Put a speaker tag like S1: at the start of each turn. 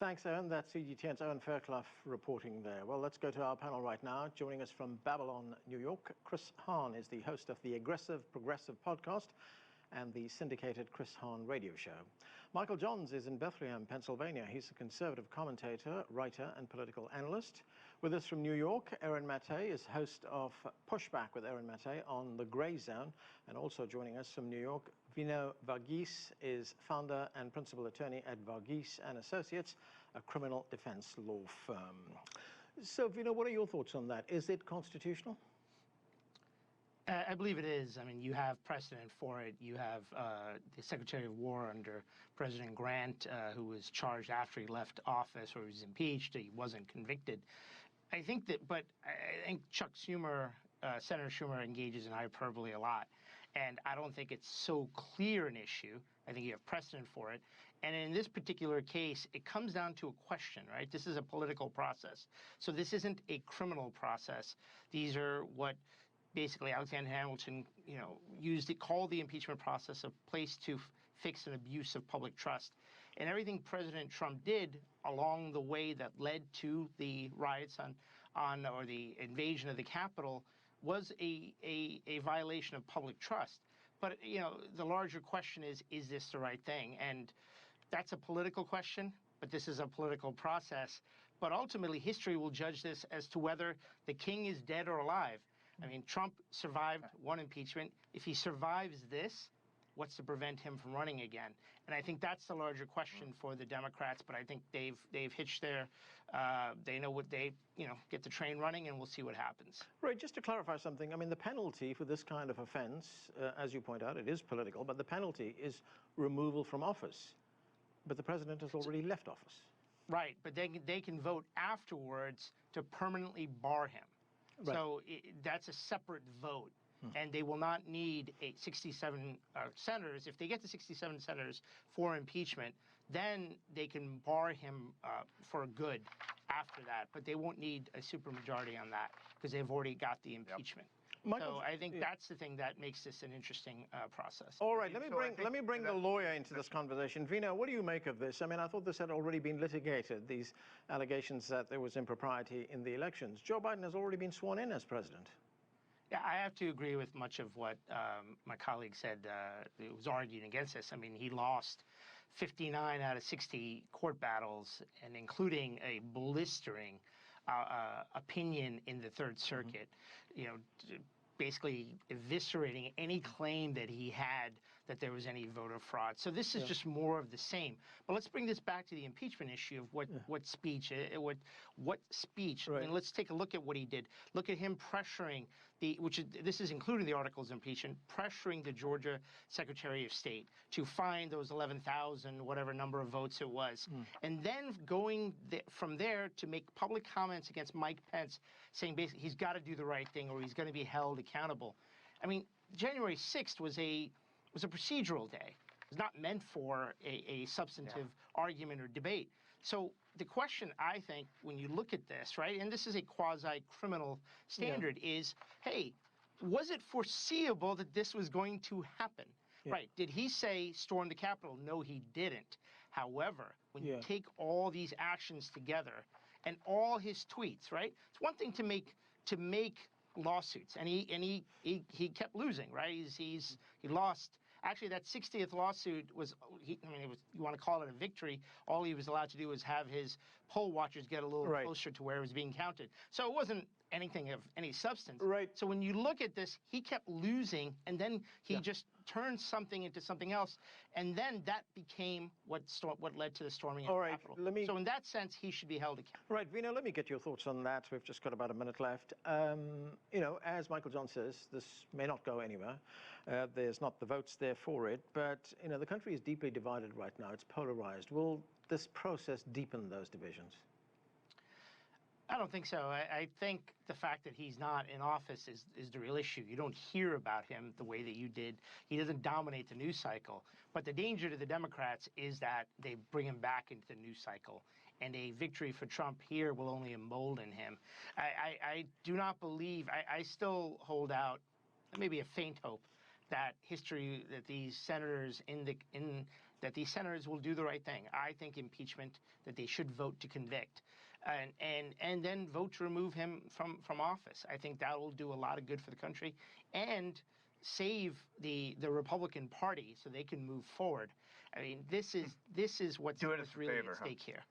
S1: Thanks, Owen. That's CGTN's Owen Fairclough reporting there. Well, let's go to our panel right now. Joining us from Babylon, New York, Chris Hahn is the host of the Aggressive Progressive podcast and the syndicated Chris Hahn radio show. Michael Johns is in Bethlehem, Pennsylvania. He's a conservative commentator, writer, and political analyst. With us from New York, Erin Mattei is host of Pushback with Erin Mattei on The Grey Zone. And also joining us from New York, Vinoo Varghese is founder and principal attorney at Varghese and Associates, a criminal defense law firm. So, Vinoo, what are your thoughts on that? Is it constitutional?
S2: I believe it is. I mean, you have precedent for it. You have the Secretary of War under President Grant, who was charged after he left office, or he was impeached. He wasn't convicted. I think Chuck Schumer, Senator Schumer, engages in hyperbole a lot, and I don't think it's so clear an issue. I think you have precedent for it. And in this particular case, it comes down to a question, right? This is a political process. So this isn't a criminal process. These are what basically Alexander Hamilton, called the impeachment process a place to fix an abuse of public trust. And everything President Trump did along the way that led to the riots or the invasion of the Capitol was a violation of public trust. But, the larger question is this the right thing? And that's a political question, but this is a political process. But ultimately, history will judge this as to whether the king is dead or alive. I mean, Trump survived one impeachment. If he survives this, what's to prevent him from running again? And I think that's the larger question for the Democrats. But I think they've hitched their, they know what get the train running, and we'll see what happens.
S1: Right. Just to clarify something, I mean, the penalty for this kind of offense, as you point out, it is political, but the penalty is removal from office. But the president has already left office.
S2: Right. But they can vote afterwards to permanently bar him. Right. So that's a separate vote, and they will not need 67 senators. If they get to 67 senators for impeachment, then they can bar him for good after that. But they won't need a supermajority on that because they've already got the impeachment. Yep. So I think that's the thing that makes this an interesting process.
S1: All right, let me bring the lawyer into this conversation. Vinoo, what do you make of this? I mean, I thought this had already been litigated, these allegations that there was impropriety in the elections. Joe Biden has already been sworn in as president.
S2: Yeah, I have to agree with much of what my colleague said. It was arguing against this. I mean, he lost 59 out of 60 court battles, and including a blistering opinion in the Third Circuit, basically eviscerating any claim that he had that there was any voter fraud. So this is just more of the same. But let's bring this back to the impeachment issue of what speech. Right. I mean, let's take a look at what he did. Look at him pressuring this is including the articles of impeachment, pressuring the Georgia Secretary of State to find those 11,000, whatever number of votes it was, and then going from there to make public comments against Mike Pence, saying basically he's got to do the right thing or he's going to be held accountable. I mean, January 6th was a procedural day. It was not meant for a substantive argument or debate. So the question, I think, when you look at this, right, and this is a quasi-criminal standard, is, hey, was it foreseeable that this was going to happen? Yeah. Right. Did he say storm the Capitol? No, he didn't. However, when you take all these actions together and all his tweets, right, it's one thing to make lawsuits, and he kept losing, right? He lost. Actually, that 60th lawsuit was, you want to call it a victory. All he was allowed to do was have his poll watchers get a little closer to where it was being counted. So it wasn't anything of any substance. Right. So when you look at this, he kept losing, and then he just turned something into something else, and then that became what led to the storming of the Capitol. So in that sense, he should be held accountable.
S1: Right, Vinoo, let me get your thoughts on that. We've just got about a minute left. As Michael John says, this may not go anywhere. There's not the votes there for it, but the country is deeply divided right now. It's polarized. Will this process deepen those divisions?
S2: I don't think so. I think the fact that he's not in office is the real issue. You don't hear about him the way that you did. He doesn't dominate the news cycle. But the danger to the Democrats is that they bring him back into the news cycle. And a victory for Trump here will only embolden him. I do not believe, I still hold out maybe a faint hope that these senators in that these senators will do the right thing. I think impeachment, that they should vote to convict, and then vote to remove him from office. I think that will do a lot of good for the country and save the Republican Party so they can move forward. I mean, this is what's really at stake here.